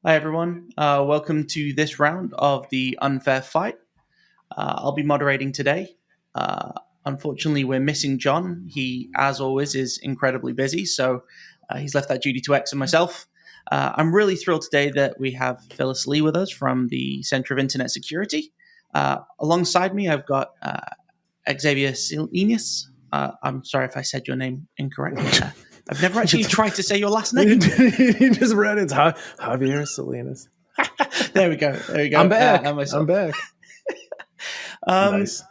Hi, everyone. Welcome to this round of the Unfair Fight. I'll be moderating today. Unfortunately, we're missing John. He, as always, is incredibly busy, so he's left that duty to X and myself. I'm really thrilled today that we have Phyllis Lee with us from the Center of Internet Security. Alongside me, I've got Xavier Salinas. I'm sorry if I said your name incorrectly. I've never actually tried to say your last name. You just read it. Xavier Salinas. There we go. I'm back. I'm back. Nice.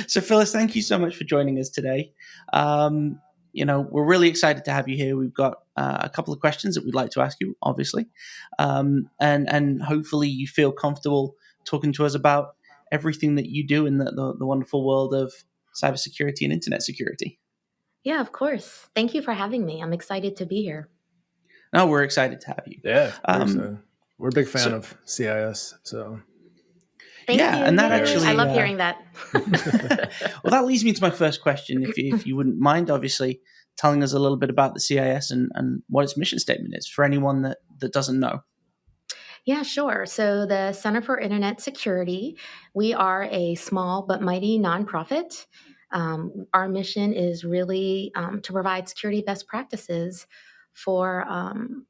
So Phyllis, thank you so much for joining us today. We're really excited to have you here. We've got a couple of questions that we'd like to ask you, obviously, and hopefully you feel comfortable talking to us about everything that you do in the wonderful world of cybersecurity and internet security. Yeah, of course. Thank you for having me. I'm excited to be here. No, we're excited to have you. Yeah, we're a big fan of CIS. So, thank you. And that actually, I love hearing that. Well, that leads me to my first question. If you wouldn't mind, obviously, telling us a little bit about the CIS and what its mission statement is for anyone that doesn't know. Yeah, sure. So the Center for Internet Security, we are a small but mighty nonprofit. Our mission is really to provide security best practices for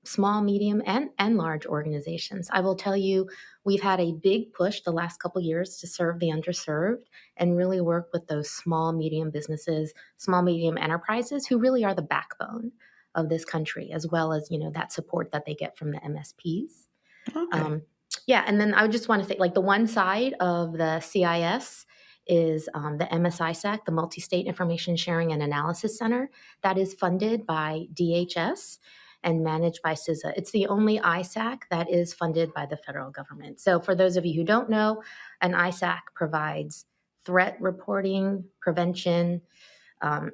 small, medium, and large organizations. I will tell you, we've had a big push the last couple of years to serve the underserved and really work with those small, medium businesses, small, medium enterprises who really are the backbone of this country, as well as, that support that they get from the MSPs. Okay. And then I would just want to say, like, the one side of the CIS is the MSISAC, the Multi-State Information Sharing and Analysis Center, that is funded by DHS and managed by CISA. It's the only ISAC that is funded by the federal government. So for those of you who don't know, an ISAC provides threat reporting, prevention, and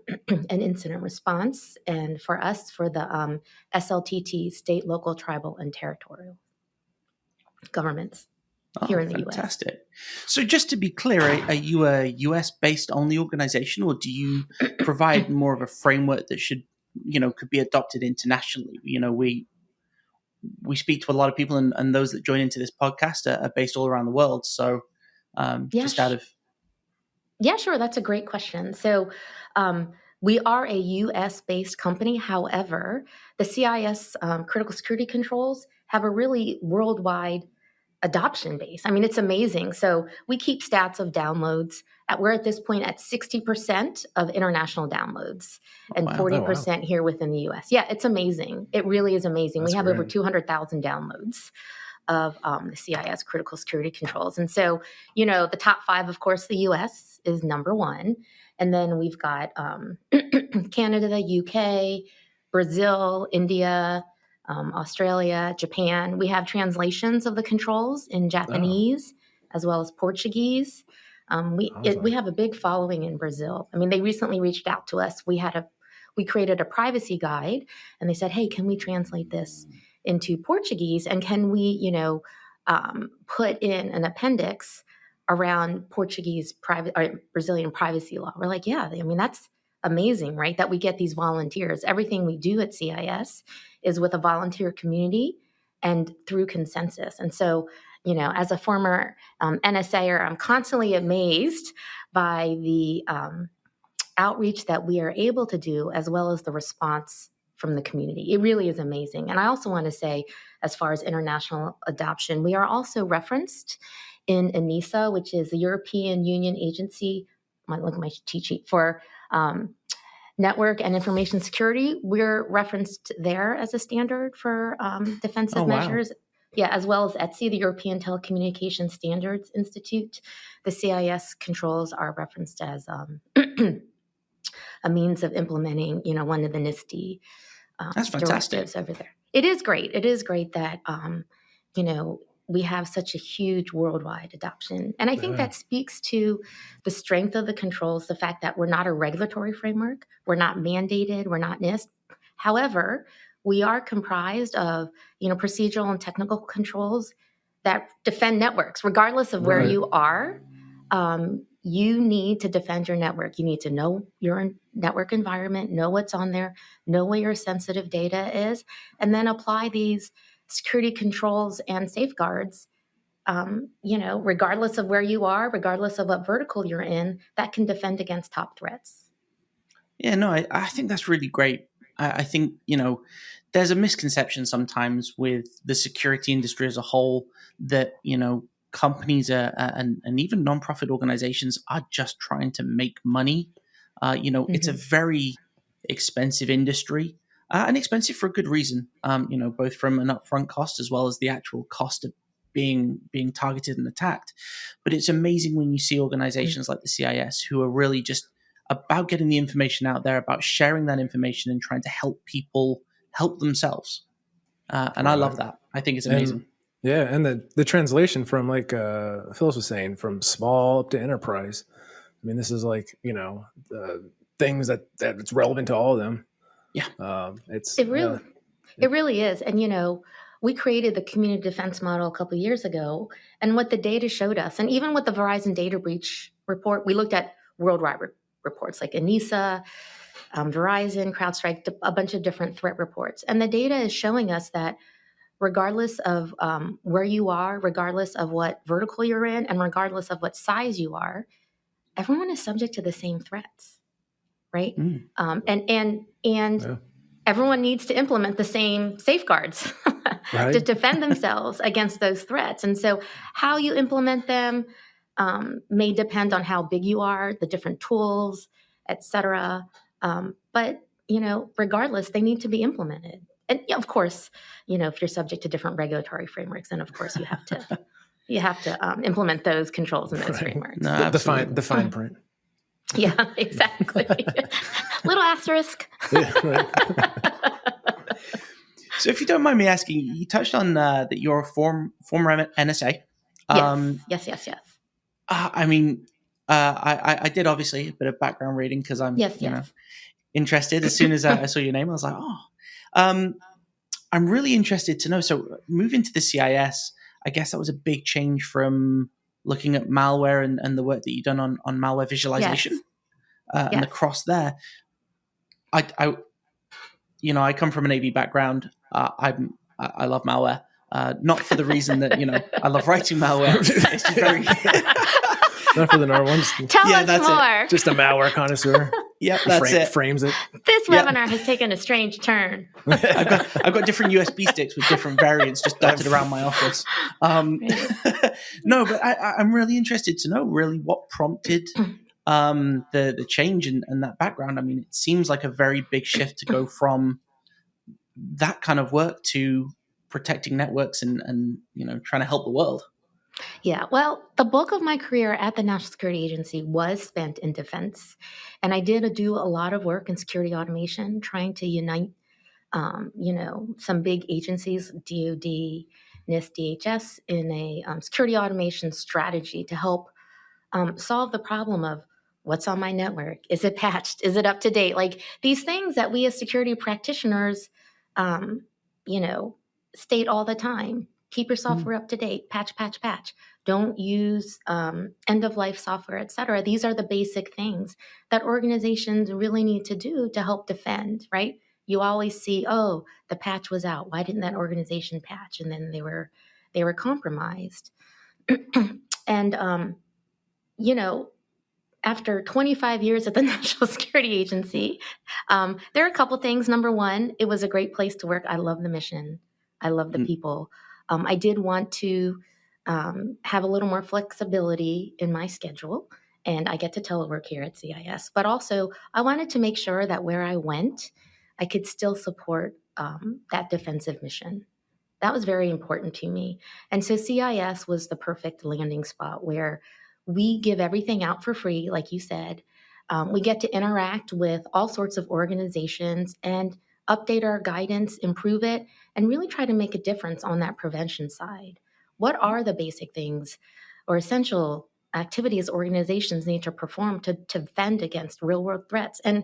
incident response. And for us, for the SLTT, state, local, tribal, and territorial governments here in the U.S. Fantastic. So just to be clear, are you a U.S.-based only organization, or do you provide more of a framework that could be adopted internationally? We speak to a lot of people, and those that join into this podcast are based all around the world. So Yeah, sure. That's a great question. So we are a U.S.-based company. However, the CIS critical security controls have a really worldwide adoption base. I mean, it's amazing. So we keep stats of downloads. We're at this point at 60% of international downloads and 40% here within the U.S. Yeah, it's amazing. It really is amazing. We have over 200,000 downloads of the CIS critical security controls. And so, the top 5, of course, the U.S. is number 1. And then we've got Canada, the UK, Brazil, India, Australia, Japan. We have translations of the controls in Japanese as well as Portuguese. We have a big following in Brazil. I mean, they recently reached out to us. We created a privacy guide, and they said, "Hey, can we translate this into Portuguese? And can we, put in an appendix around Portuguese private or Brazilian privacy law?" We're like, "Yeah, I mean, that's amazing, right? That we get these volunteers. Everything we do at CIS is with a volunteer community and through consensus." And so, as a former NSAer, I'm constantly amazed by the outreach that we are able to do, as well as the response from the community. It really is amazing. And I also want to say, as far as international adoption, we are also referenced in ENISA, which is the European Union Agency. I might look at my cheat sheet for network and information security. We're referenced there as a standard for defensive measures. Yeah, as well as ETSI, the European Telecommunication Standards Institute. The CIS controls are referenced as a means of implementing, one of the NIST directives over there. It is great. It is great that, we have such a huge worldwide adoption. And I think that speaks to the strength of the controls, the fact that we're not a regulatory framework, we're not mandated, we're not NIST. However, we are comprised of, procedural and technical controls that defend networks, regardless of where you are. you need to defend your network. You need to know your network environment, know what's on there, know where your sensitive data is, and then apply these security controls and safeguards, regardless of where you are, regardless of what vertical you're in, that can defend against top threats. Yeah, no, I think that's really great. I think, there's a misconception sometimes with the security industry as a whole that, companies and even nonprofit organizations are just trying to make money. It's a very expensive industry and expensive for a good reason, both from an upfront cost as well as the actual cost of being targeted and attacked. But it's amazing when you see organizations like the CIS who are really just about getting the information out there, about sharing that information and trying to help people help themselves. And I love that. I think it's amazing. And the translation from, like Phyllis was saying, from small up to enterprise. I mean, this is like, things that's relevant to all of them. Yeah. It really is. And, we created the community defense model a couple of years ago, and what the data showed us, and even with the Verizon data breach report, we looked at worldwide reports like Anisa, Verizon, CrowdStrike, a bunch of different threat reports. And the data is showing us that regardless of where you are, regardless of what vertical you're in, and regardless of what size you are, everyone is subject to the same threats, right? And everyone needs to implement the same safeguards to defend themselves against those threats. And so how you implement them may depend on how big you are, the different tools, et cetera. But, regardless, they need to be implemented. And of course, if you're subject to different regulatory frameworks, then of course you have to implement those controls and those frameworks. No, the fine print. Yeah, exactly. Little asterisk. So if you don't mind me asking, you touched on that you're a former NSA. Yes. I did obviously a bit of background reading because I'm interested. As soon as I saw your name, I was like, I'm really interested to know. So moving to the CIS, I guess that was a big change from looking at malware and the work that you've done on malware visualization and the cross there. I come from an AV background. I love malware. Not for the reason that, I love writing malware. It's just very... Not for the NAR ones. Tell us more. Just a malware connoisseur. Yeah, that's it. Frames it. This webinar has taken a strange turn. I've got different USB sticks with different variants just dotted around my office. No, but I'm really interested to know really what prompted the change and that background. I mean, it seems like a very big shift to go from that kind of work to protecting networks and trying to help the world. Yeah, well, the bulk of my career at the National Security Agency was spent in defense. And I did do a lot of work in security automation, trying to unite, some big agencies, DoD, NIST, DHS, in a security automation strategy to help solve the problem of what's on my network. Is it patched? Is it up to date? Like these things that we as security practitioners, state all the time. Keep your software up to date, patch. Don't use end-of-life software, et cetera. These are the basic things that organizations really need to do to help defend, right? You always see, the patch was out. Why didn't that organization patch? And then they were compromised. And, after 25 years at the National Security Agency, there are a couple things. Number one, it was a great place to work. I love the mission. I love the people. I did want to have a little more flexibility in my schedule, and I get to telework here at CIS. But also, I wanted to make sure that where I went, I could still support that defensive mission. That was very important to me. And so CIS was the perfect landing spot where we give everything out for free, like you said. We get to interact with all sorts of organizations and update our guidance, improve it, and really try to make a difference on that prevention side. What are the basic things or essential activities organizations need to perform to defend against real-world threats? And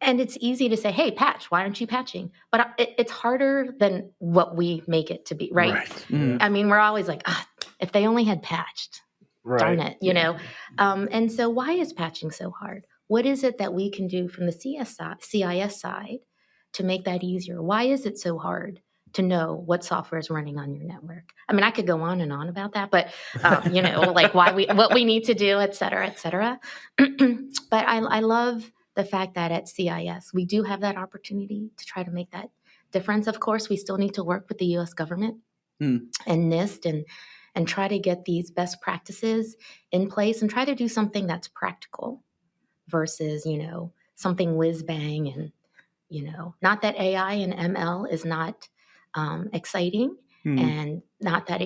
it's easy to say, hey, patch, why aren't you patching? But it's harder than what we make it to be, right? Mm. I mean, we're always like, if they only had patched. darn Right. it, you know. And so why is patching so hard? What is it that we can do from the CIS side to make that easier? Why is it so hard to know what software is running on your network? I mean, I could go on and on about that, but you know, like what we need to do, et cetera, et cetera. But I love the fact that at CIS, we do have that opportunity to try to make that difference. Of course, we still need to work with the U.S. government and NIST and try to get these best practices in place and try to do something that's practical versus, you know, something whiz bang. And, you know, not that AI and ML is not exciting and not that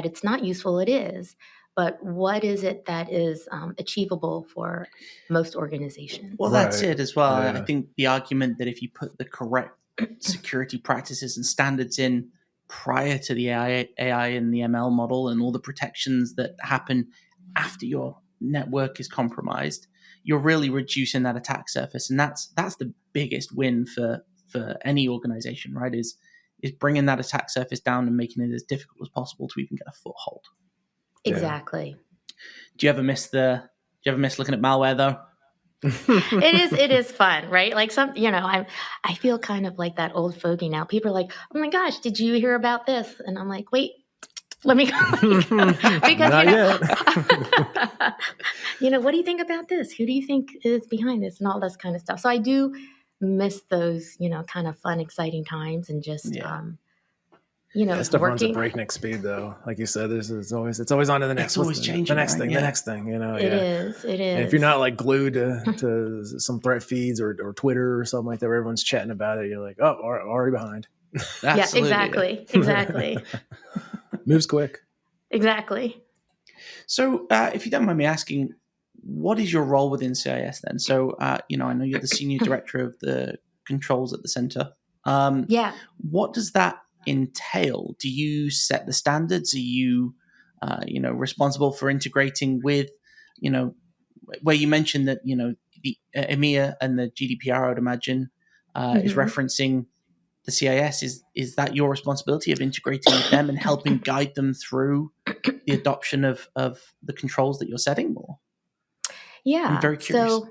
it's not useful, it is. But what is it that is achievable for most organizations? Well, that's Right. it as well. I Yeah. think the argument that if you put the correct security practices and standards in prior to the AI and the ML model and all the protections that happen after your network is compromised, you're really reducing that attack surface, and that's the biggest win for any organization, right? Is bringing that attack surface down and making it as difficult as possible to even get a foothold. Exactly. Do you ever miss looking at malware though? It is fun, right? Like you know, I feel kind of like that old fogey now. People are like, "Oh my gosh, did you hear about this?" And I'm like, "Wait, let me because Not yet. you know, what do you think about this? Who do you think is behind this and all this kind of stuff?" So I do miss those, you know, kind of fun, exciting times and just you know, That stuff runs at working. breakneck speed, though. Like you said, it's always on to the next. It's always changing, the next right? thing, Yeah. the next thing. You know, It is. And if you're not like glued to some threat feeds or Twitter or something like that, where everyone's chatting about it, you're like, oh, already behind. Absolutely, Exactly. Moves quick. Exactly. So, if you don't mind me asking, what is your role within CIS then? So, you know, I know you're the senior director of the controls at the center. Yeah. What does that entail? Do you set the standards? Are you, you know, responsible for integrating with, you know, where you mentioned that, you know, the EMEA and the GDPR, I would imagine, is referencing the CIS. Is that your responsibility of integrating with them and helping guide them through the adoption of the controls that you're setting? Or Yeah. I'm very curious.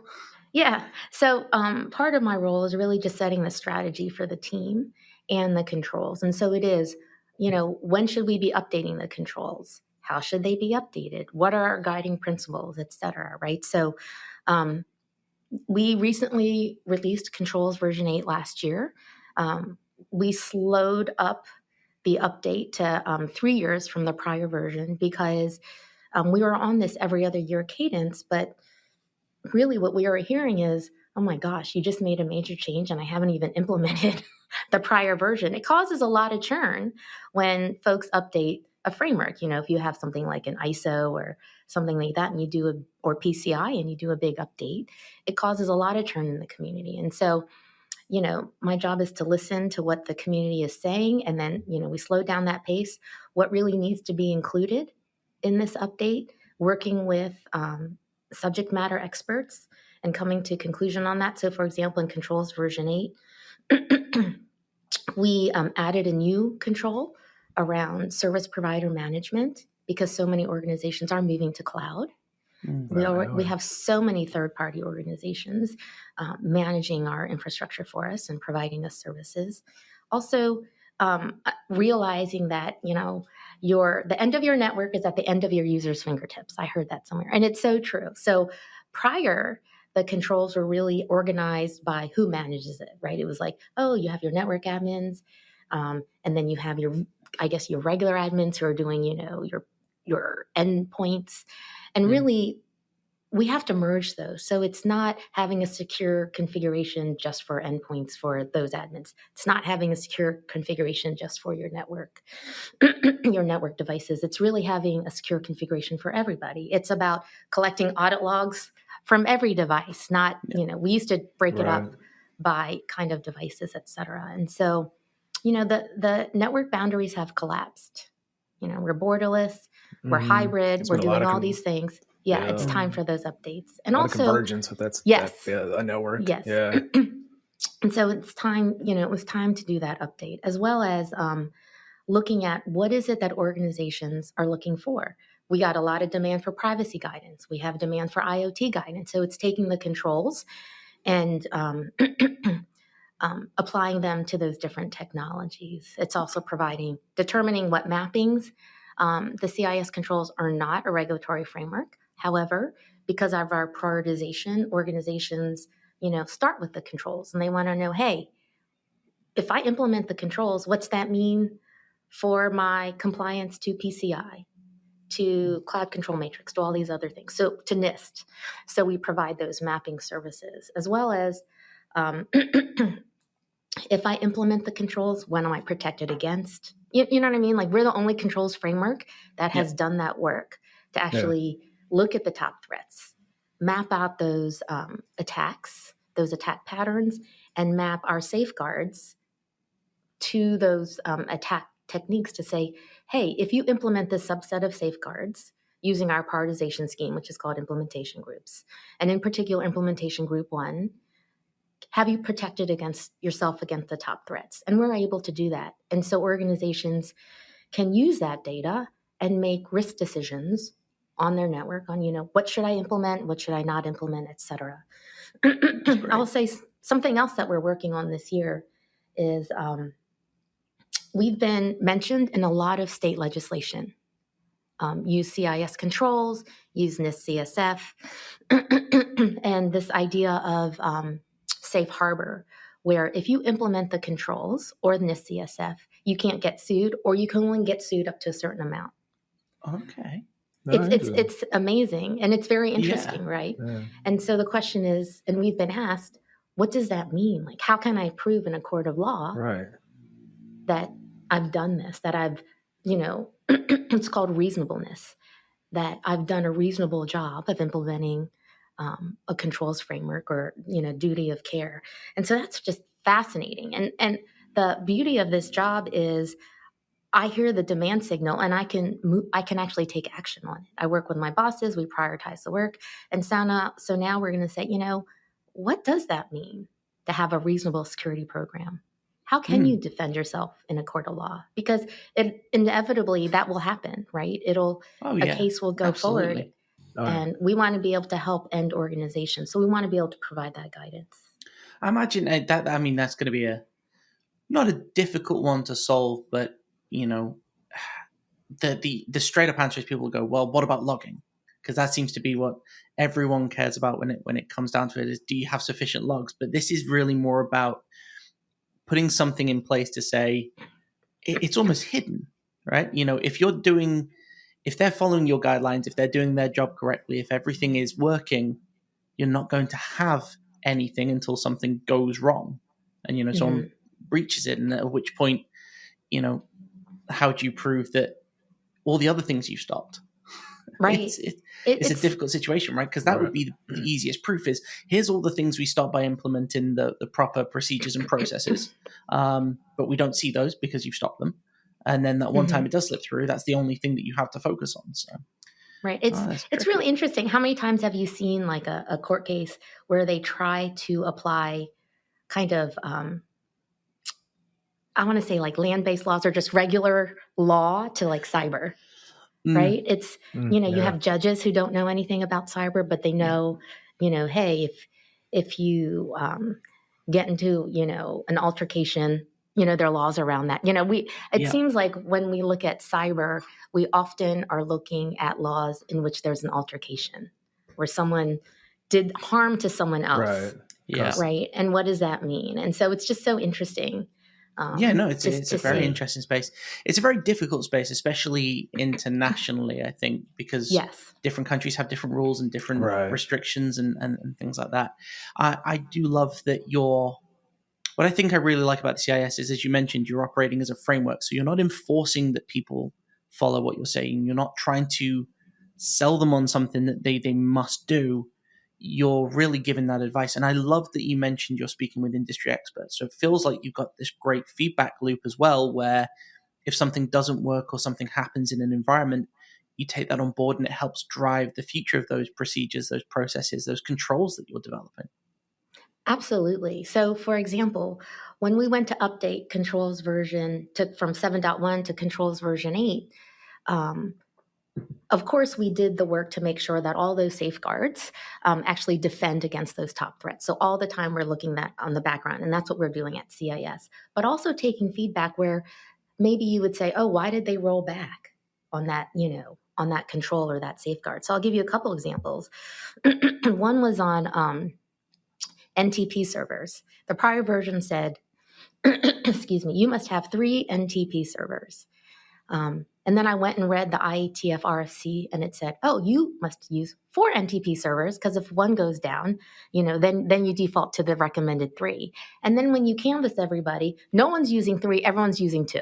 So part of my role is really just setting the strategy for the team and the controls. And so it is, you know, when should we be updating the controls? How should they be updated? What are our guiding principles, et cetera, right? So we recently released controls version 8 last year. We slowed up the update to 3 years from the prior version because we were on this every other year cadence, but really what we are hearing is, oh my gosh, you just made a major change and I haven't even implemented the prior version. It causes a lot of churn when folks update a framework. You know, if you have something like an ISO or something like that and you do or PCI and you do a big update, it causes a lot of churn in the community. And so, you know, my job is to listen to what the community is saying. And then, you know, we slow down that pace. What really needs to be included in this update, working with subject matter experts and coming to conclusion on that. So for example, in controls version 8, we added a new control around service provider management because so many organizations are moving to cloud. We have so many third-party organizations managing our infrastructure for us and providing us services. Also, realizing that, you know, the end of your network is at the end of your user's fingertips. I heard that somewhere, and it's so true. So prior, the controls were really organized by who manages it, right? It was like, oh, you have your network admins, and then you have your regular admins who are doing, you know, your endpoints. And really, we have to merge those. So it's not having a secure configuration just for endpoints for those admins. It's not having a secure configuration just for your network, your network devices. It's really having a secure configuration for everybody. It's about collecting audit logs from every device, not, you know, we used to break it up by kind of devices, et cetera. And so, you know, the network boundaries have collapsed. You know, we're borderless, we're hybrid, we're doing all these things. Yeah, it's time for those updates. And also convergence with a network. Yes. Yeah. And so it's time, you know, it was time to do that update, as well as looking at what is it that organizations are looking for. we got a lot of demand for privacy guidance. We have demand for IoT guidance. So it's taking the controls and applying them to those different technologies. It's also determining what mappings. The CIS controls are not a regulatory framework. However, because of our prioritization, organizations, start with the controls, and they want to know, hey, if I implement the controls, what's that mean for my compliance to PCI, to Cloud Control Matrix, to all these other things, so to NIST. So we provide those mapping services, as well as if I implement the controls, when am I protected against? You know what I mean? Like, we're the only controls framework that has done that work to actually look at the top threats, map out those attacks, those attack patterns, and map our safeguards to those attack techniques to say, hey, if you implement this subset of safeguards using our prioritization scheme, which is called implementation groups, and in particular implementation group 1, have you protected yourself against the top threats? And we're able to do that. And so organizations can use that data and make risk decisions on their network on, what should I implement, what should I not implement, et cetera. I will say something else that we're working on this year is we've been mentioned in a lot of state legislation. Use CIS controls, use NIST CSF, and this idea of safe harbor, where if you implement the controls or the NIST CSF, you can't get sued, or you can only get sued up to a certain amount. Okay. It's amazing, and it's very interesting, right? Yeah. And so the question is, and we've been asked, what does that mean? Like, how can I prove in a court of law that I've done this, that I've, it's called reasonableness, that I've done a reasonable job of implementing a controls framework or, duty of care. And so that's just fascinating. And the beauty of this job is I hear the demand signal and I can actually take action on it. I work with my bosses, we prioritize the work. And so now we're going to say, what does that mean to have a reasonable security program? How can you defend yourself in a court of law? Because inevitably that will happen, right? A case will go forward. And we want to be able to help end organizations. So we want to be able to provide that guidance. I imagine that's going to be not a difficult one to solve, but, the straight up answer is people go, well, what about logging? Because that seems to be what everyone cares about when it comes down to it, is, do you have sufficient logs? But this is really more about putting something in place to say it's almost hidden, right? If they're following your guidelines, if they're doing their job correctly, if everything is working, you're not going to have anything until something goes wrong and, someone breaches it. And at which point, how do you prove that all the other things you stopped? Right. It's a difficult situation, right? Because that would be the easiest proof is, here's all the things we stopped by implementing the proper procedures and processes. But we don't see those because you've stopped them. And then that one time it does slip through, that's the only thing that you have to focus on. So, right. It's really interesting. How many times have you seen like a court case where they try to apply kind of, I want to say like land-based laws or just regular law to like cyber, right? It's, you have judges who don't know anything about cyber, but they know, hey, if you get into, an altercation, there are laws around that. It seems like when we look at cyber, we often are looking at laws in which there's an altercation where someone did harm to someone else. Right. Yeah. Right. And what does that mean? And so it's just so interesting. It's a very interesting space. It's a very difficult space, especially internationally, I think, because different countries have different rules and different restrictions and things like that. I do love that what I think I really like about the CIS is, as you mentioned, you're operating as a framework. So you're not enforcing that people follow what you're saying. You're not trying to sell them on something that they must do. You're really giving that advice. And I love that you mentioned you're speaking with industry experts. So it feels like you've got this great feedback loop as well, where if something doesn't work or something happens in an environment, you take that on board and it helps drive the future of those procedures, those processes, those controls that you're developing. Absolutely. So, for example, when we went to update controls version from 7.1 to controls version 8, of course, we did the work to make sure that all those safeguards actually defend against those top threats. So all the time we're looking at on the background, and that's what we're doing at CIS. But also taking feedback where maybe you would say, oh, why did they roll back on that, on that control or that safeguard? So I'll give you a couple examples. One was on NTP servers. The prior version said, excuse me, you must have 3 NTP servers. And then I went and read the IETF RFC, and it said, oh, you must use 4 NTP servers, because if one goes down, then you default to the recommended 3. And then when you canvass everybody, no one's using 3, everyone's using 2.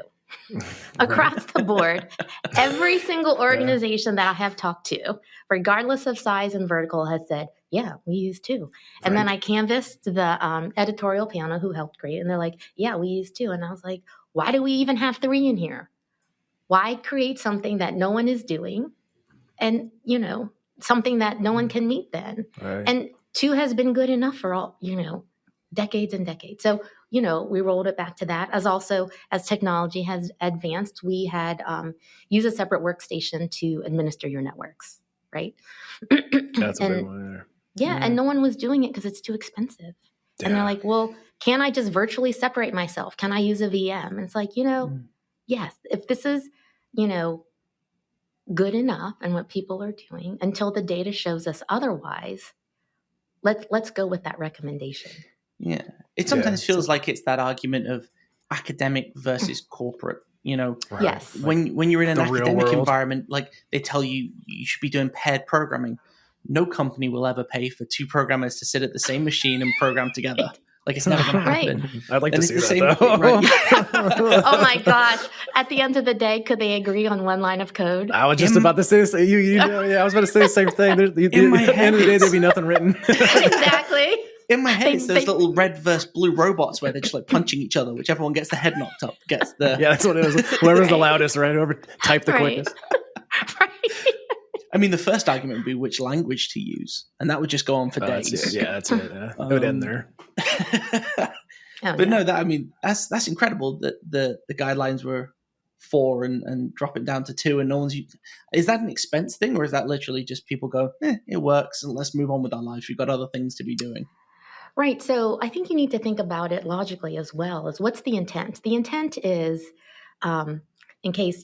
Across the board, every single organization that I have talked to, regardless of size and vertical, has said, yeah, we use 2. And then I canvassed the editorial panel who helped create, and they're like, yeah, we use 2. And I was like, why do we even have 3 in here? Why create something that no one is doing and, something that no one can meet then? Right. And 2 has been good enough for all, decades and decades. So, we rolled it back to that. As technology has advanced, we had used a separate workstation to administer your networks, right? That's a big one there. Yeah, and no one was doing it because it's too expensive. Yeah. And they're like, well, can I just virtually separate myself? Can I use a VM? And it's like, yes, if this is, good enough and what people are doing until the data shows us otherwise, let's go with that recommendation. Yeah. It sometimes feels like it's that argument of academic versus corporate, Right. Yes. When you're in an academic environment, like they tell you should be doing paired programming. No company will ever pay for 2 programmers to sit at the same machine and program together. Like, it's never going to happen. Right. I'd like And to see it's the that, same though. thing, right? Oh my gosh. At the end of the day, could they agree on one line of code? I was just about to say, I was about to say the same thing. At the end of the day, there'd be nothing written. Exactly. In my head, it's those little red versus blue robots where they're just like punching each other. Whichever one gets the head knocked up gets the... Yeah, that's what it is. Whoever's the loudest, right? Whoever typed the quickest. Right. I mean, the first argument would be which language to use, and that would just go on for days. That's it. Yeah, that's it. Yeah. It would end there. But no, that's incredible that the guidelines were 4 and drop it down to 2, and no one's. Is that an expense thing, or is that literally just people go, it works, and let's move on with our lives? We've got other things to be doing. Right. So I think you need to think about it logically as well. As what's the intent? The intent is, in case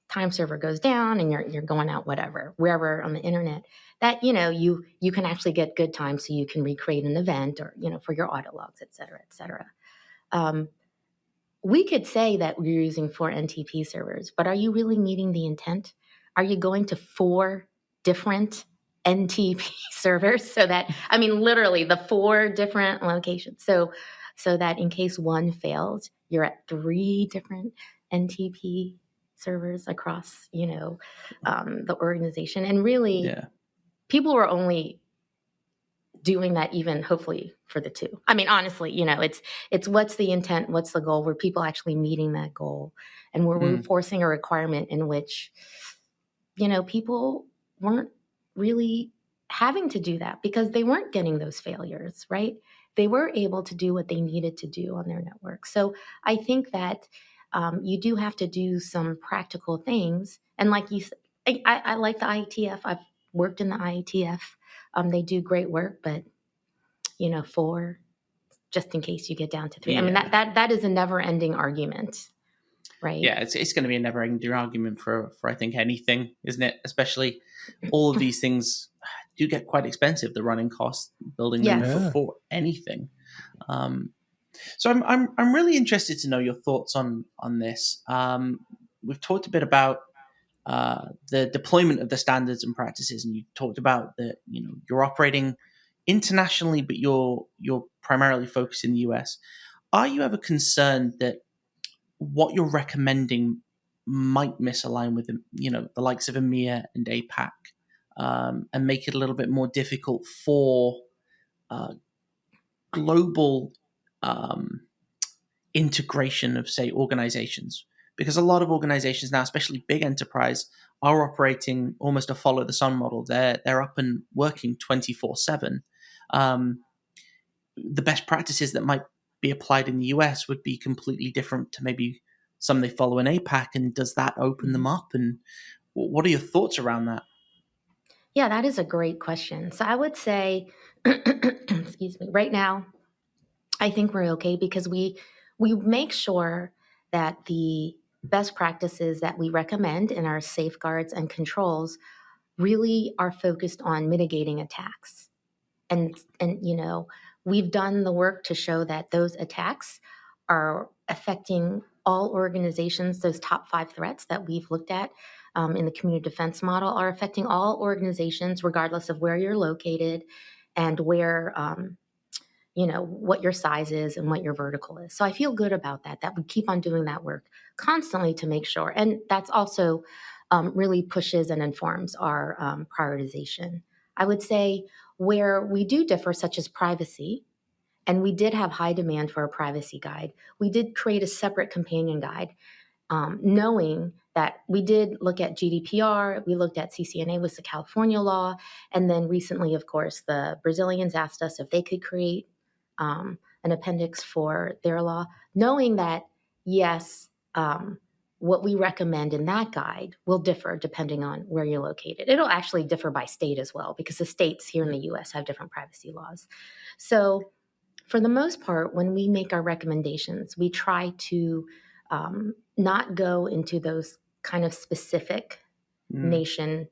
time server goes down and you're going out wherever on the internet, that you can actually get good time so you can recreate an event or for your audit logs, et cetera, et cetera. We could say that we're using 4 NTP servers, but are you really meeting the intent? Are you going to 4 different NTP servers so that literally the 4 different locations so that in case one fails, you're at 3 different NTP servers across, the organization. And really, people were only doing that even hopefully for the 2. Honestly, it's what's the intent, what's the goal, were people actually meeting that goal? And we're forcing a requirement in which, people weren't really having to do that because they weren't getting those failures, right? They were able to do what they needed to do on their network. So I think that you do have to do some practical things. And like you said, I like the IETF. I've worked in the IETF. They do great work, but 4, just in case you get down to 3. Yeah. That is a never-ending argument, right? Yeah, it's going to be a never-ending argument for I think anything, isn't it? Especially all of these things do get quite expensive. The running costs building them for anything. So I'm really interested to know your thoughts on this. We've talked a bit about the deployment of the standards and practices, and you talked about that you're operating internationally, but you're primarily focused in the US. Are you ever concerned that what you're recommending might misalign with the likes of EMEA and APAC, and make it a little bit more difficult for global integration of, say, organizations? Because a lot of organizations now, especially big enterprise, are operating almost a follow the sun model. They're up and working 24/7. The best practices that might be applied in the US would be completely different to maybe some they follow in APAC. And does that open them up? And What are your thoughts around that? Yeah, that is a great question. So I would say, excuse me, right now, I think we're okay because we make sure that the best practices that we recommend in our safeguards and controls really are focused on mitigating attacks. And we've done the work to show that those attacks are affecting all organizations. Those top 5 threats that we've looked at in the community defense model are affecting all organizations regardless of where you're located and where what your size is and what your vertical is. So I feel good about that we keep on doing that work constantly to make sure. And that's also really pushes and informs our prioritization. I would say where we do differ, such as privacy, and we did have high demand for a privacy guide, we did create a separate companion guide, knowing that we did look at GDPR, we looked at CCNA, was the California law, and then recently, of course, the Brazilians asked us if they could create an appendix for their law, knowing that, yes, what we recommend in that guide will differ depending on where you're located. It'll actually differ by state as well, because the states here in the US have different privacy laws. So for the most part, when we make our recommendations, we try to not go into those kind of specific nation,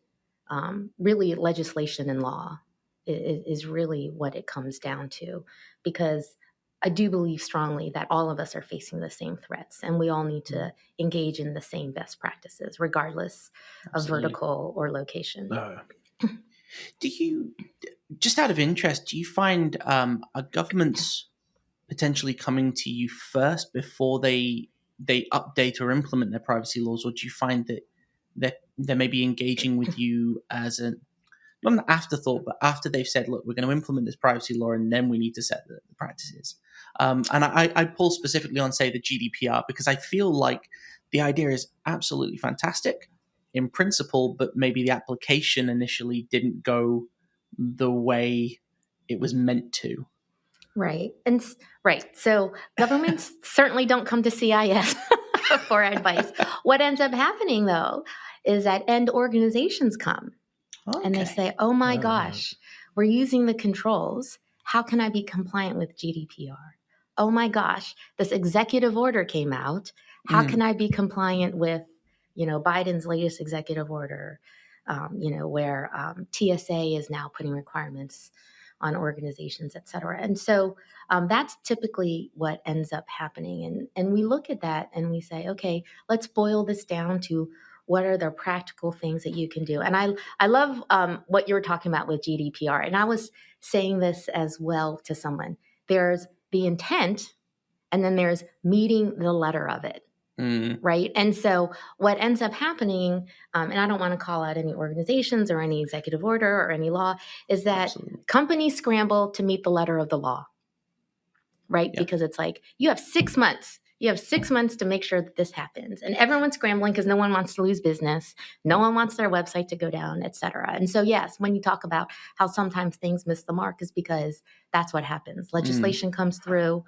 really legislation and law is really what it comes down to, because I do believe strongly that all of us are facing the same threats and we all need to engage in the same best practices, regardless of vertical or location. Do you, just out of interest, do you find are governments potentially coming to you first before they update or implement their privacy laws, or do you find that they're maybe engaging with you as not an afterthought, but after they've said, look, we're going to implement this privacy law and then we need to set the practices? And I pull specifically on, say, the GDPR, because I feel like the idea is absolutely fantastic in principle, but maybe the application initially didn't go the way it was meant to. Right. So governments certainly don't come to CIS for advice. What ends up happening, though, is that end organizations come and they say, oh my gosh, we're using the controls. How can I be compliant with GDPR? Oh my gosh, this executive order came out. How can I be compliant with, Biden's latest executive order, where TSA is now putting requirements on organizations, et cetera. And so that's typically what ends up happening. And we look at that and we say, okay, let's boil this down to what are the practical things that you can do. And I love what you were talking about with GDPR. And I was saying this as well to someone. There's the intent, and then there's meeting the letter of it. Right. And so what ends up happening, and I don't want to call out any organizations or any executive order or any law, is that companies scramble to meet the letter of the law. Right. Yep. Because it's like, you have 6 months. You have 6 months to make sure that this happens. And everyone's scrambling because no one wants to lose business. No one wants their website to go down, et cetera. And so, yes, when you talk about how sometimes things miss the mark, is because that's what happens. Legislation comes through,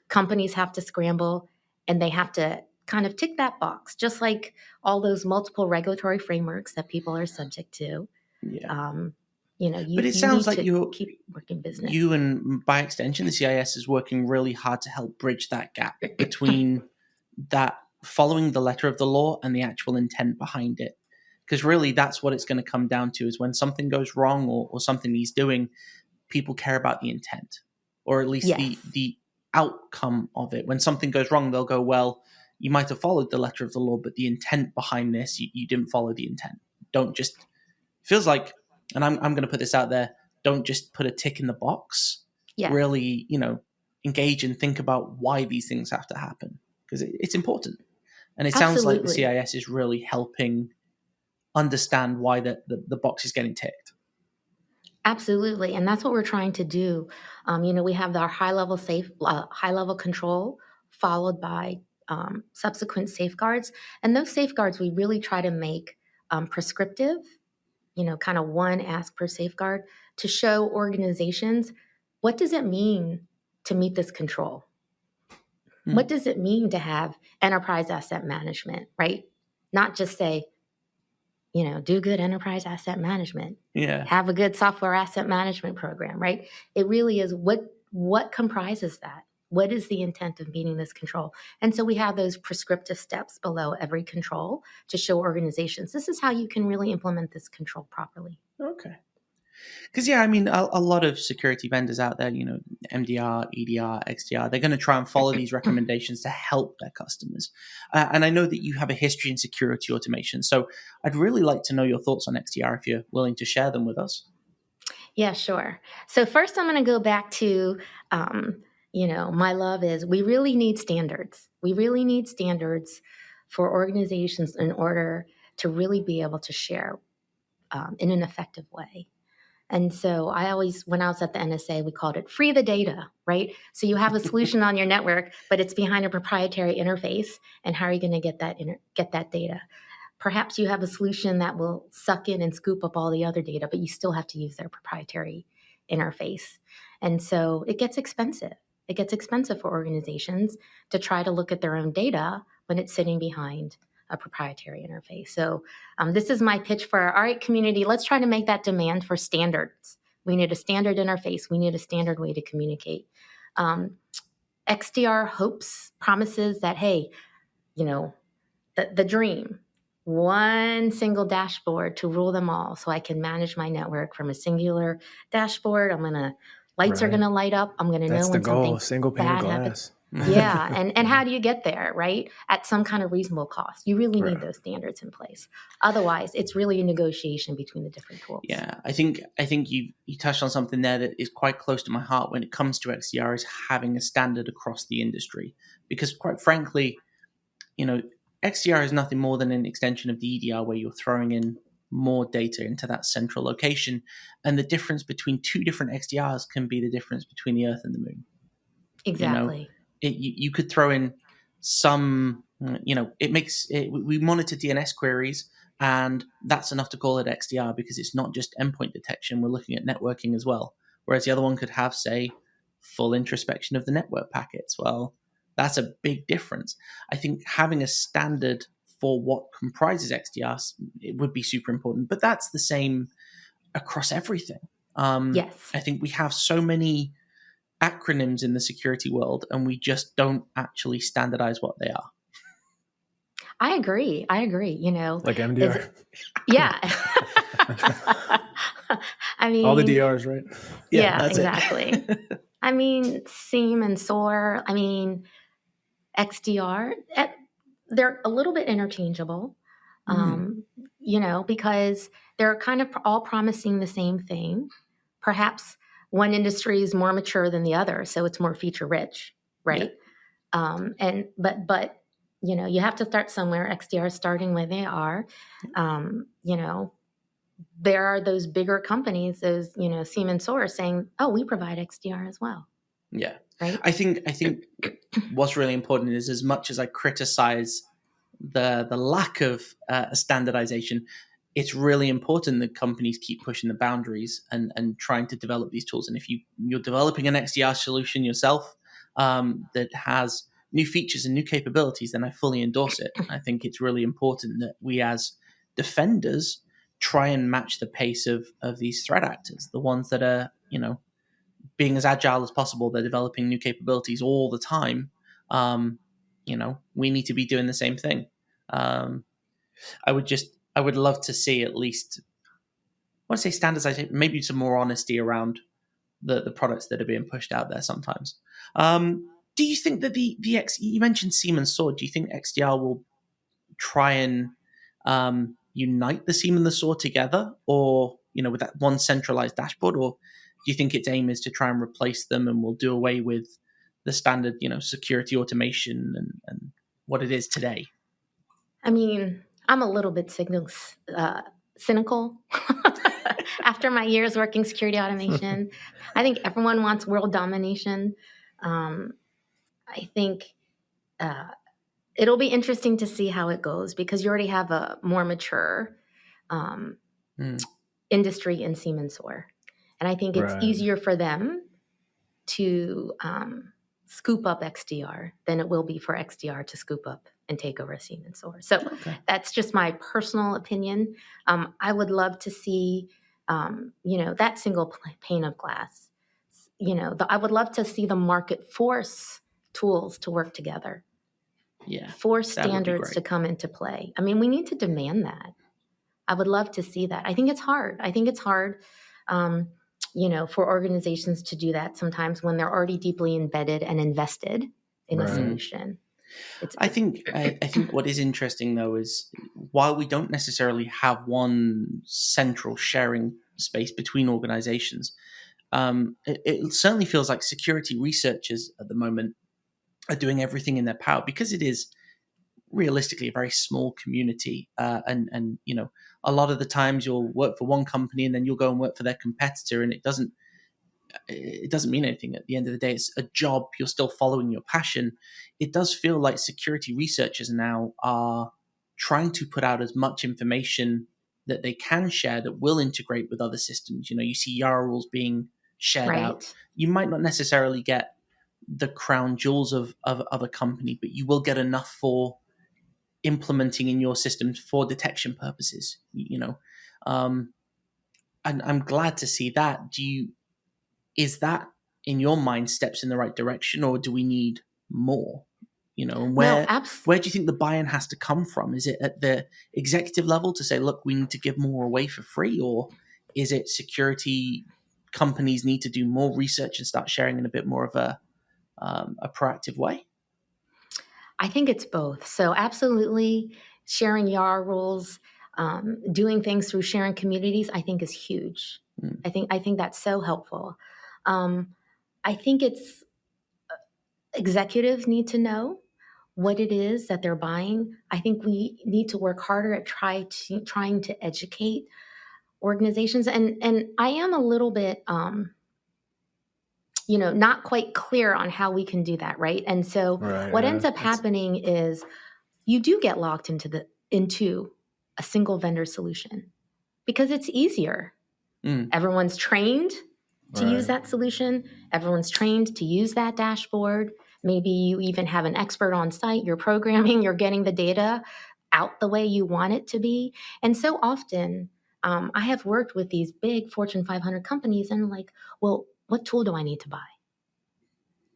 companies have to scramble, and they have to kind of tick that box, just like all those multiple regulatory frameworks that people are subject to. Yeah. But it sounds like you keep working business. You, and by extension, the CIS is working really hard to help bridge that gap between that following the letter of the law and the actual intent behind it. Because really, that's what it's going to come down to, is when something goes wrong or something he's doing, people care about the intent, or at least the outcome of it. When something goes wrong, they'll go, well, you might have followed the letter of the law, but the intent behind this, you didn't follow the intent. Don't just, feels like, and I'm going to put this out there, don't just put a tick in the box. Yeah. Really, engage and think about why these things have to happen, because it's important. And it sounds like the CIS is really helping understand why the box is getting ticked. Absolutely. And that's what we're trying to do. We have our high level control followed by subsequent safeguards. And those safeguards, we really try to make prescriptive, kind of one ask per safeguard, to show organizations, what does it mean to meet this control? What does it mean to have enterprise asset management, right? Not just say, do good enterprise asset management, Yeah. have a good software asset management program, right? It really is what comprises that. What is the intent of meeting this control? And so we have those prescriptive steps below every control to show organizations, this is how you can really implement this control properly. Okay. Because, yeah, I mean, a lot of security vendors out there, MDR, EDR, XDR, they're going to try and follow these recommendations to help their customers. And I know that you have a history in security automation. So I'd really like to know your thoughts on XDR if you're willing to share them with us. Yeah, sure. So first I'm going to go back to, my love is we really need standards. We really need standards for organizations in order to really be able to share in an effective way. And so when I was at the NSA, we called it free the data, right? So you have a solution on your network, but it's behind a proprietary interface. And how are you going to get that data? Perhaps you have a solution that will suck in and scoop up all the other data, but you still have to use their proprietary interface. And so it gets expensive. It gets expensive for organizations to try to look at their own data when it's sitting behind a proprietary interface. So this is my pitch for our community. Let's try to make that demand for standards. We need a standard interface. We need a standard way to communicate. XDR promises that, hey, the dream, one single dashboard to rule them all so I can manage my network from a singular dashboard. Lights are going to light up. I'm going to know when something single pane of bad happens. glass. Yeah. And how do you get there, right? At some kind of reasonable cost. You really need those standards in place. Otherwise, it's really a negotiation between the different tools. Yeah, I think you touched on something there that is quite close to my heart when it comes to XDR, is having a standard across the industry. Because quite frankly, XDR is nothing more than an extension of the EDR, where you're throwing in more data into that central location. And the difference between two different XDRs can be the difference between the Earth and the Moon. Exactly. You could throw in some, we monitor DNS queries, and that's enough to call it XDR because it's not just endpoint detection. We're looking at networking as well. Whereas the other one could have, say, full introspection of the network packets. Well, that's a big difference. I think having a standard for what comprises XDR, it would be super important. But that's the same across everything. Yes. I think we have so many acronyms in the security world, and we just don't actually standardize what they are. I agree. Like MDR? Yeah. I mean, all the DRs, right? Yeah, exactly. I mean, SIEM and SOAR, XDR, they're a little bit interchangeable, because they're kind of all promising the same thing. Perhaps one industry is more mature than the other, so it's more feature rich, right? Yeah. But you have to start somewhere. XDR is starting where they are. There are those bigger companies, those SIEM and SOAR, saying, "Oh, we provide XDR as well." Yeah, right. I think what's really important is, as much as I criticize the lack of standardization, it's really important that companies keep pushing the boundaries and trying to develop these tools. And if you're developing an XDR solution yourself that has new features and new capabilities, then I fully endorse it. I think it's really important that we as defenders try and match the pace of these threat actors, the ones that are, being as agile as possible. They're developing new capabilities all the time. We need to be doing the same thing. I would love to see at least, I want to say standardization, maybe some more honesty around the products that are being pushed out there sometimes. Do you think that you mentioned SIEM and SOAR, do you think XDR will try and unite the SIEM and the SOAR together, or, with that one centralized dashboard, or do you think its aim is to try and replace them and will do away with the standard, security automation and what it is today? I mean, I'm a little bit cynical after my years working security automation. I think everyone wants world domination. I think it'll be interesting to see how it goes, because you already have a more mature industry in SIEM and SOAR. And I think it's easier for them to scoop up XDR than it will be for XDR to scoop up and take over a Siemens source. So Okay. that's just my personal opinion. I would love to see, that single pane of glass. I would love to see the market force tools to work together, Yeah. force That would be standards to great. come into play. I mean, we need to demand that. I would love to see that. I think it's hard. For organizations to do that sometimes when they're already deeply embedded and invested in a Right. solution. I think what is interesting though is while we don't necessarily have one central sharing space between organizations, it certainly feels like security researchers at the moment are doing everything in their power because it is realistically a very small community, and a lot of the times you'll work for one company and then you'll go and work for their competitor, and it doesn't mean anything. At the end of the day, it's a job. You're still following your passion. It does feel like security researchers now are trying to put out as much information that they can share that will integrate with other systems. You see Yara rules being shared out. Right. You might not necessarily get the crown jewels of a company, but you will get enough for implementing in your systems for detection purposes. And I'm glad to see that. Is that in your mind steps in the right direction, or do we need more? And No, where do you think the buy-in has to come from? Is it at the executive level to say, look, we need to give more away for free, or is it security companies need to do more research and start sharing in a bit more of a proactive way? I think it's both. So absolutely sharing Yara rules, doing things through sharing communities, I think is huge. Mm. I think that's so helpful. I think it's executives need to know what it is that they're buying. I think we need to work harder at trying to educate organizations. And I am a little bit, not quite clear on how we can do that, right? And so Right. what ends up happening is you do get locked into a single vendor solution because it's easier. Mm. Everyone's trained to Right. use that solution. Everyone's trained to use that dashboard. Maybe you even have an expert on site. You're programming, you're getting the data out the way you want it to be. And so often, I have worked with these big Fortune 500 companies and I'm like, well, what tool do I need to buy?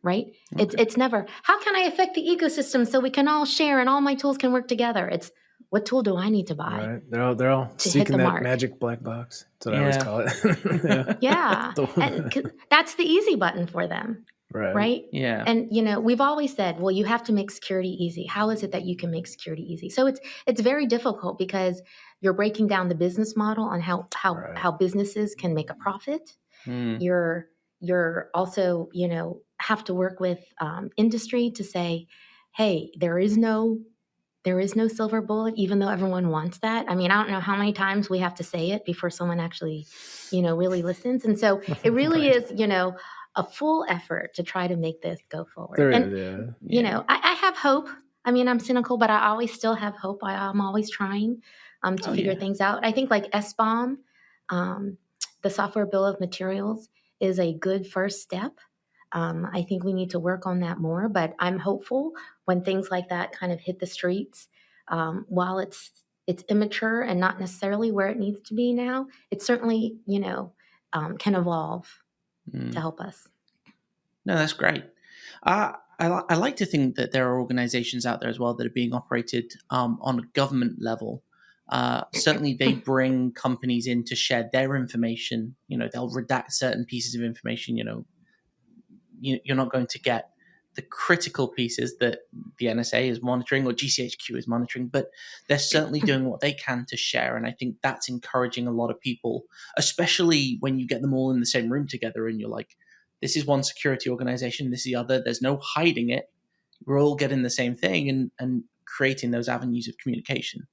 Right? Okay. It's never, how can I affect the ecosystem so we can all share and all my tools can work together? It's, what tool do I need to buy? Right. They're all to hit seeking the that mark? magic black box. That's what I always Yeah. call it. Yeah. And that's the easy button for them. Right. Right? Yeah. And we've always said, well, you have to make security easy. How is it that you can make security easy? So it's very difficult because you're breaking down the business model on Right. how businesses can make a profit. Mm. You're also, have to work with industry to say, hey, there is no silver bullet, even though everyone wants that. I mean, I don't know how many times we have to say it before someone actually, really listens. And so it really Right. is, a full effort to try to make this go forward. There And, is, yeah. I have hope. I mean, I'm cynical, but I always still have hope. I'm always trying to Oh, figure yeah. things out. I think like SBOM, the software bill of materials, is a good first step. I think we need to work on that more, but I'm hopeful when things like that kind of hit the streets. While it's immature and not necessarily where it needs to be now, it certainly can evolve to help us. No, that's great. I like to think that there are organizations out there as well that are being operated on a government level. Certainly, they bring companies in to share their information. They'll redact certain pieces of information. You're not going to get the critical pieces that the NSA is monitoring or GCHQ is monitoring, but they're certainly doing what they can to share. And I think that's encouraging a lot of people, especially when you get them all in the same room together and you're like, this is one security organization, this is the other. There's no hiding it. We're all getting the same thing and creating those avenues of communication.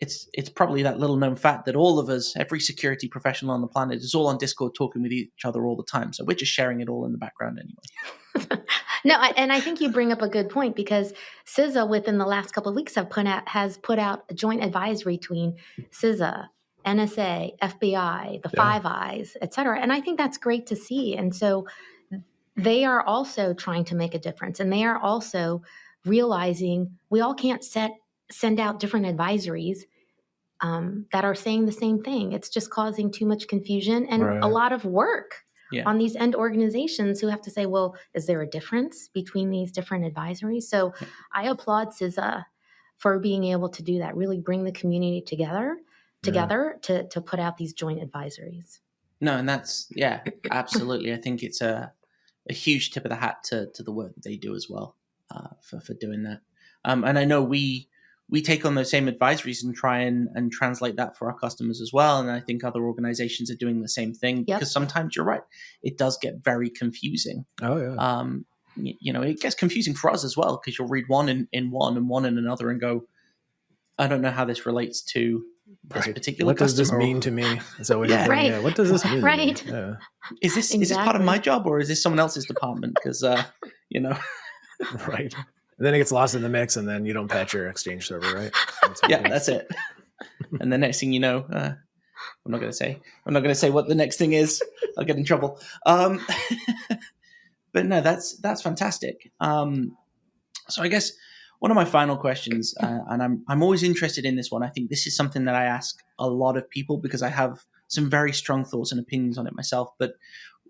It's probably that little known fact that all of us, every security professional on the planet, is all on Discord talking with each other all the time. So we're just sharing it all in the background anyway. No, and I think you bring up a good point because CISA within the last couple of weeks has put out a joint advisory between CISA, NSA, FBI, the Five Eyes, et cetera. And I think that's great to see. And so they are also trying to make a difference. And they are also realizing we all can't send out different advisories that are saying the same thing. It's just causing too much confusion and a lot of work on these end organizations who have to say, well, is there a difference between these different advisories? So I applaud CISA for being able to do that, really bring the community together to put out these joint advisories. No, and that's, absolutely. I think it's a huge tip of the hat to the work that they do as well for doing that. And I know we take on those same advisories and try and translate that for our customers as well. And I think other organizations are doing the same thing because sometimes you're right. It does get very confusing. Oh, yeah. It gets confusing for us as well because you'll read one in one and one in another and go, I don't know how this relates to this particular What does this customer. Mean to me? It's always the thing. Yeah. What does this mean? Right. Yeah. Is this part of my job or is this someone else's department? Because, Right. And then it gets lost in the mix and then you don't patch your Exchange server, right? That's it. And the next thing you know, I'm not going to say what the next thing is. I'll get in trouble. But no, that's fantastic. So I guess one of my final questions, and I'm always interested in this one. I think this is something that I ask a lot of people because I have some very strong thoughts and opinions on it myself. But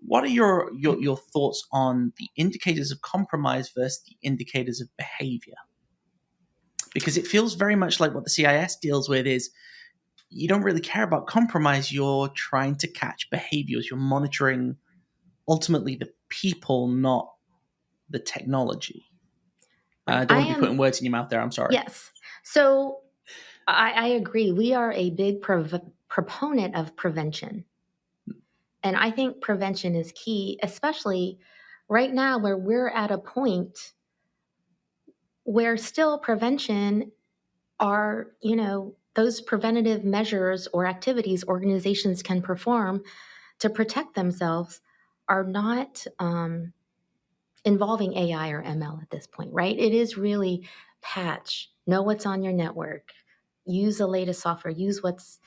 what are your thoughts on the indicators of compromise versus the indicators of behavior? Because it feels very much like what the CIS deals with is you don't really care about compromise. You're trying to catch behaviors. You're monitoring ultimately the people, not the technology. I don't want to be putting words in your mouth there. I'm sorry. Yes. So I agree. We are a big proponent of prevention. And I think prevention is key, especially right now where we're at a point where still prevention are, those preventative measures or activities organizations can perform to protect themselves are not involving AI or ML at this point, right? It is really patch, know what's on your network, use the latest software, use what's,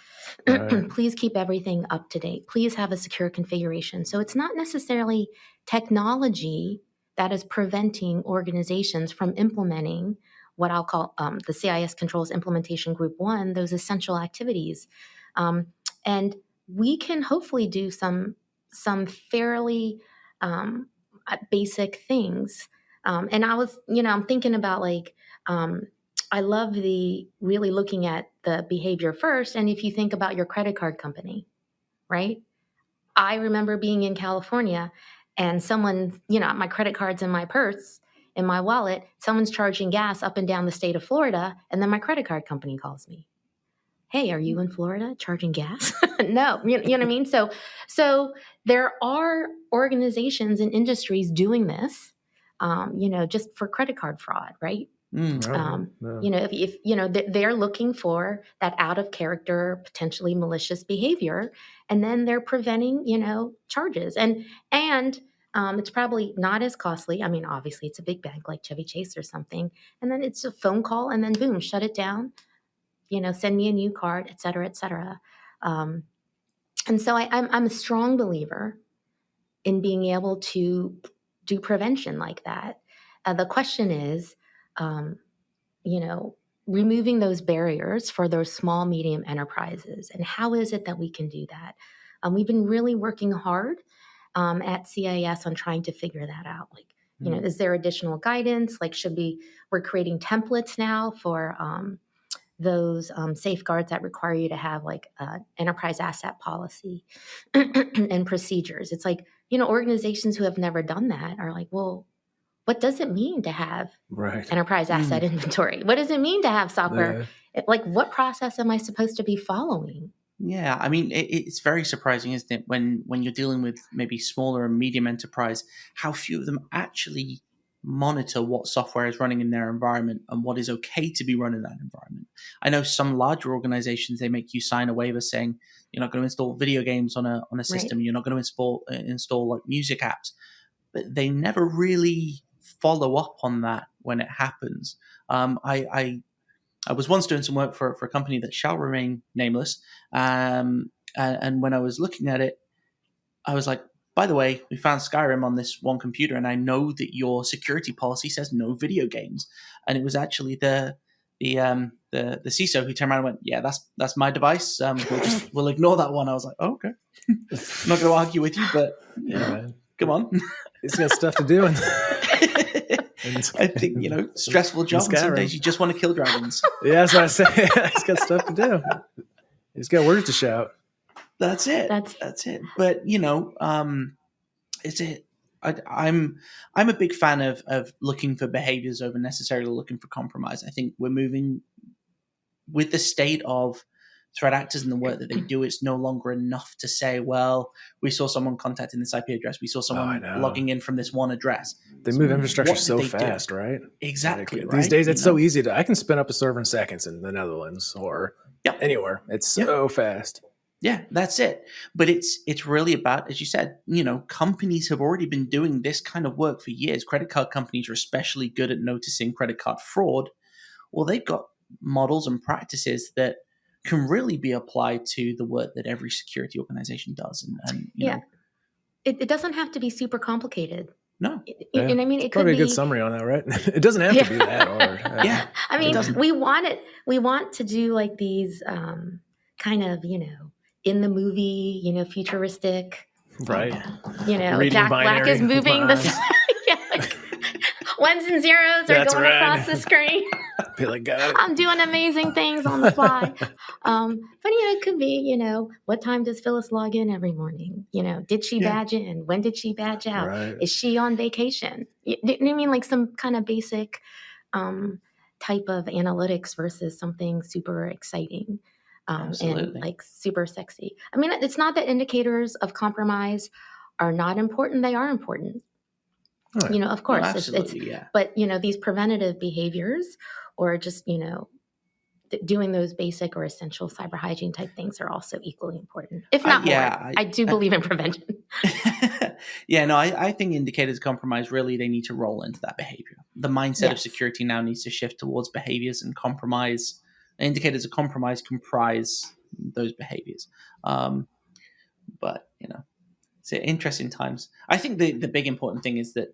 please keep everything up to date. Please have a secure configuration. So it's not necessarily technology that is preventing organizations from implementing what I'll call the CIS Controls Implementation Group 1, those essential activities. And we can hopefully do some fairly basic things. And I was, I'm thinking about I love the really looking at the behavior first. And if you think about your credit card company, right? I remember being in California and someone, my credit card's in my purse, in my wallet, someone's charging gas up and down the state of Florida. And then my credit card company calls me. Hey, are you in Florida charging gas? No, you know what I mean? So there are organizations and industries doing this, just for credit card fraud, right? If they're looking for that out of character, potentially malicious behavior, and then they're preventing, charges. And it's probably not as costly. I mean, obviously it's a big bank like Chevy Chase or something. And then it's a phone call and then boom, shut it down. Send me a new card, et cetera, et cetera. And so I'm a strong believer in being able to do prevention like that. The question is, removing those barriers for those small, medium enterprises. And how is it that we can do that? We've been really working hard at CIS on trying to figure that out. Is there additional guidance? We're creating templates now for those safeguards that require you to have enterprise asset policy and procedures. It's organizations who have never done that are like, well, what does it mean to have enterprise asset inventory? What does it mean to have software? What process am I supposed to be following? Yeah, I mean, it's very surprising, isn't it, when you're dealing with maybe smaller and medium enterprise, how few of them actually monitor what software is running in their environment and what is okay to be run in that environment. I know some larger organizations, they make you sign a waiver saying you're not going to install video games on a system, you're not going to install music apps, but they never really follow up on that when it happens. I was once doing some work for a company that shall remain nameless, and when I was looking at it, I was like, by the way, we found Skyrim on this one computer, and I know that your security policy says no video games. And it was actually the CISO who turned around and went, yeah, that's my device. We'll ignore that one. I was like, oh, okay. I'm not going to argue with you, but come on. He's got stuff to do. I think, stressful job. And some days you just want to kill dragons. Yeah, that's what I say. He's got stuff to do. He's got words to shout. That's it. That's it. But I'm a big fan of looking for behaviors over necessarily looking for compromise. I think we're moving with the state of threat actors and the work that they do. It's no longer enough to say, well, we saw someone contacting this IP address. We saw someone logging in from this one address. They move infrastructure so fast, right? Exactly. Like, these days, it's so easy I can spin up a server in seconds in the Netherlands or anywhere. It's so fast. Yeah, that's it. But it's really about, as you said, companies have already been doing this kind of work for years. Credit card companies are especially good at noticing credit card fraud. Well, they've got models and practices that can really be applied to the work that every security organization does. And you know. It doesn't have to be super complicated. No. And I mean, it could probably be a good summary on that, right? It doesn't have to be that hard. Yeah. I mean, we want to do like these kind of, in the movie, futuristic. Right. Reading Jack Black is moving the ones and zeros are going across the screen. Be like, got it. I'm doing amazing things on the fly. But it could be, what time does Phyllis log in every morning? Did she badge in? When did she badge out? Right. Is she on vacation? You know what I mean? Like some kind of basic type of analytics versus something super exciting and like super sexy. I mean, it's not that indicators of compromise are not important. They are important. Right. Of course, but these preventative behaviors or just, doing those basic or essential cyber hygiene type things are also equally important, if not more. I do believe in prevention. I think indicators of compromise, really, they need to roll into that behavior. The mindset of security now needs to shift towards behaviors and compromise. Indicators of compromise comprise those behaviors. But, it's interesting times. I think the big important thing is that,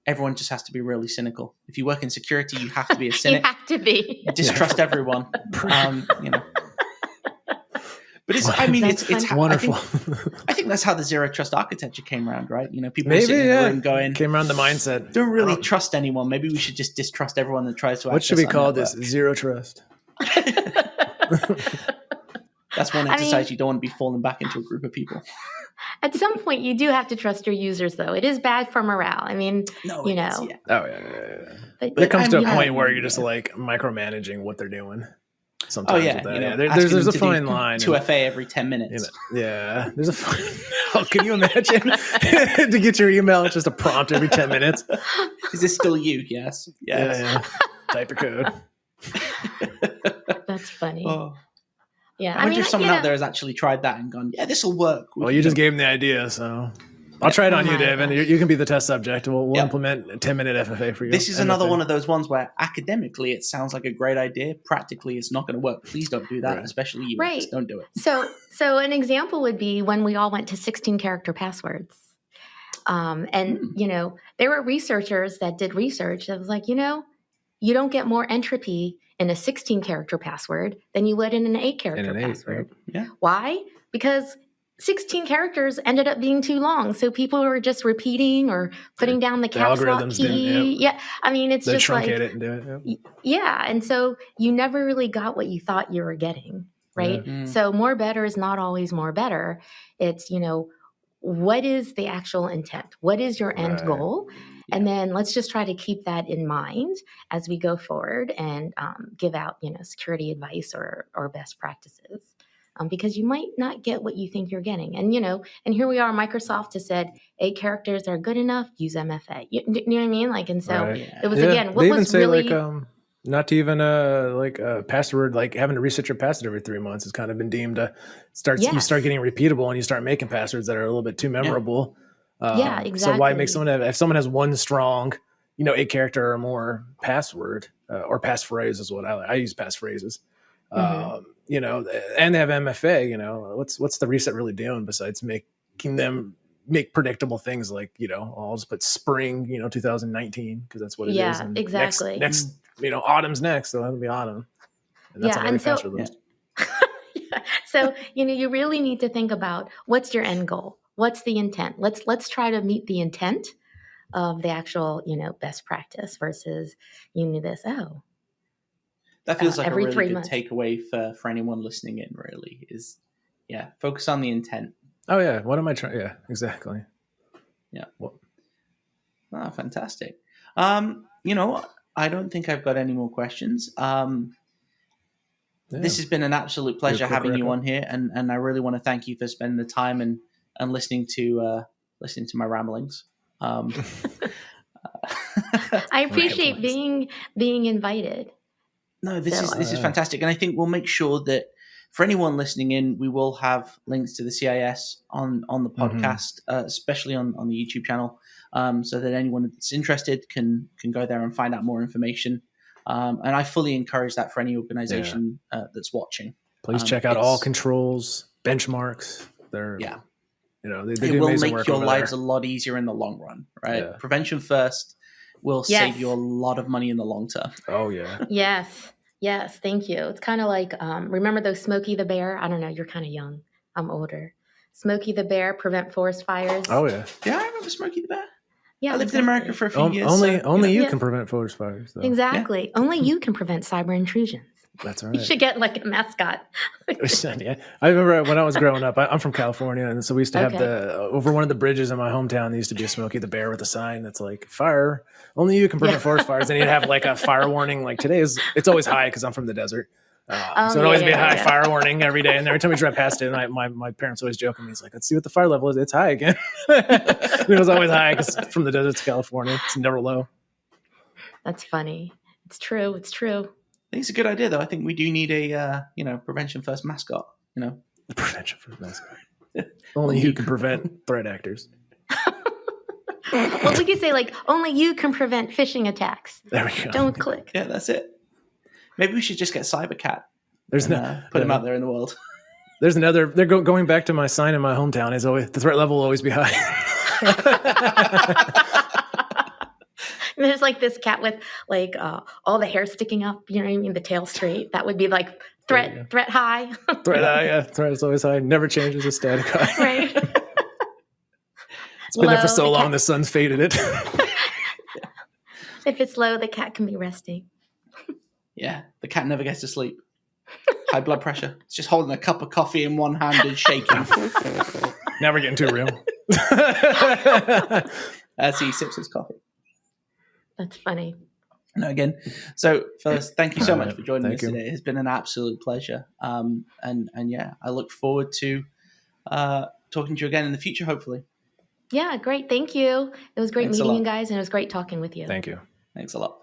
everyone just has to be really cynical. If you work in security, you have to be a cynic. You have to be. Distrust everyone. But it's wonderful. I think that's how the zero trust architecture came around, right? People Maybe, were sitting in the room going, came around the mindset. Don't really trust anyone. Maybe we should just distrust everyone that tries to access. What should we call this? Zero trust. That's one exercise you don't want to be falling back into a group of people. At some point, you do have to trust your users, though. It is bad for morale. I mean, Oh, yeah. But there comes to a point where you're just like micromanaging what they're doing. Sometimes there's a fine line. 2FA every 10 minutes. There's a fine. Oh, can you imagine to get your email? It's just a prompt every 10 minutes. Is this still you? Yes. Yeah. Type your code. That's funny. Oh. Yeah, I wonder if someone out there has actually tried that and gone, yeah, this will work. Well, you just gave them the idea, so I'll try it on you, Dave, and you can be the test subject. We'll implement a 10-minute FFA for you. This is another one of those ones where academically it sounds like a great idea. Practically, it's not going to work. Please don't do that, especially you. Right. Don't do it. So an example would be when we all went to 16-character passwords. There were researchers that did research that was like, you don't get more entropy in a 16-character password than you would in an 8-character password. Yeah. Why? Because 16 characters ended up being too long. So people were just repeating or putting down the caps lock key. Yeah. I mean, it's just like, it and do it. Yeah. And so you never really got what you thought you were getting. Right. Yeah. So more better is not always more better. It's, what is the actual intent? What is your end goal? And then let's just try to keep that in mind as we go forward and give out, security advice or best practices, because you might not get what you think you're getting. And, and here we are, Microsoft has said 8 characters are good enough, use MFA. You know what I mean? Like, and so it was, again, what they was even say really... not to even a password, like having to reset your password every 3 months has kind of been deemed to you start getting repeatable and you start making passwords that are a little bit too memorable. Exactly. So why make if someone has one strong, 8-character or more password or passphrase is what I use passphrases, and they have MFA, what's the reset really doing besides making them make predictable things like, I'll just put spring, 2019, because that's what it is. Yeah, And exactly. Next, autumn's next, so it'll be autumn. And that's Yeah, on every and so- password list. Yeah. So, you really need to think about what's your end goal? What's the intent? Let's try to meet the intent of the actual, best practice versus this. That feels like a every really 3 good months. takeaway for anyone listening in, really, is, focus on the intent. Oh, yeah. What am I trying? Yeah, exactly. Yeah. Well, Oh, fantastic. I don't think I've got any more questions. This has been an absolute pleasure having you on here, and I really want to thank you for spending the time and listening to my ramblings. I appreciate being invited. No, this is fantastic, and I think we'll make sure that for anyone listening in, we will have links to the CIS on the podcast, especially on the YouTube channel, so that anyone that's interested can go there and find out more information. And I fully encourage that for any organization that's watching. Please check out all controls, benchmarks. They're they it will make your lives a lot easier in the long run, right? Yeah. Prevention first will save you a lot of money in the long term. Oh yeah. Yes, thank you. It's kind of like remember those Smokey the Bear? I don't know, you're kind of young. I'm older. Smokey the Bear, prevent forest fires. Oh yeah. Yeah, I remember Smokey the Bear. Yeah, I lived in America for a few years. Only you can prevent forest fires, though. Exactly. Yeah. Only you can prevent cyber intrusions. That's right. You should get like a mascot. Yeah. I remember when I was growing up, I'm from California, and so we used to have over one of the bridges in my hometown, there used to be a Smokey the Bear with a sign that's like, fire, only you can prevent forest fires. And you'd have like a fire warning, like it's always high because I'm from the desert. So it'd always be a high fire warning every day. And every time we drive past it, and my parents always joke with me, he's like, let's see what the fire level is. It's high again. It was always high because from the desert to California, it's never low. That's funny. It's true. I think it's a good idea, though. I think we do need a, prevention first mascot. The prevention first mascot. Only you can prevent threat actors. Well, we could say like, only you can prevent phishing attacks. There we go. Don't click. Yeah, that's it. Maybe we should just get Cybercat. There's put him out there in the world. There's another. They're going back to my sign in my hometown. Is always the threat level will always be high. There's like this cat with like all the hair sticking up. You know what I mean? The tail straight. That would be like threat high. Threat high. Yeah, threat is always high. Never changes. A static high. Right. It's been there for so long. The sun's faded it. If it's low, the cat can be resting. Yeah, the cat never gets to sleep. High blood pressure. It's just holding a cup of coffee in one hand and shaking. Now we're getting too real. As he sips his coffee. That's funny. No, again. So, Phyllis, thank you so much for joining us today. It's been an absolute pleasure. And I look forward to talking to you again in the future, hopefully. Yeah, great. Thank you. It was great meeting you guys, and it was great talking with you. Thank you. Thanks a lot.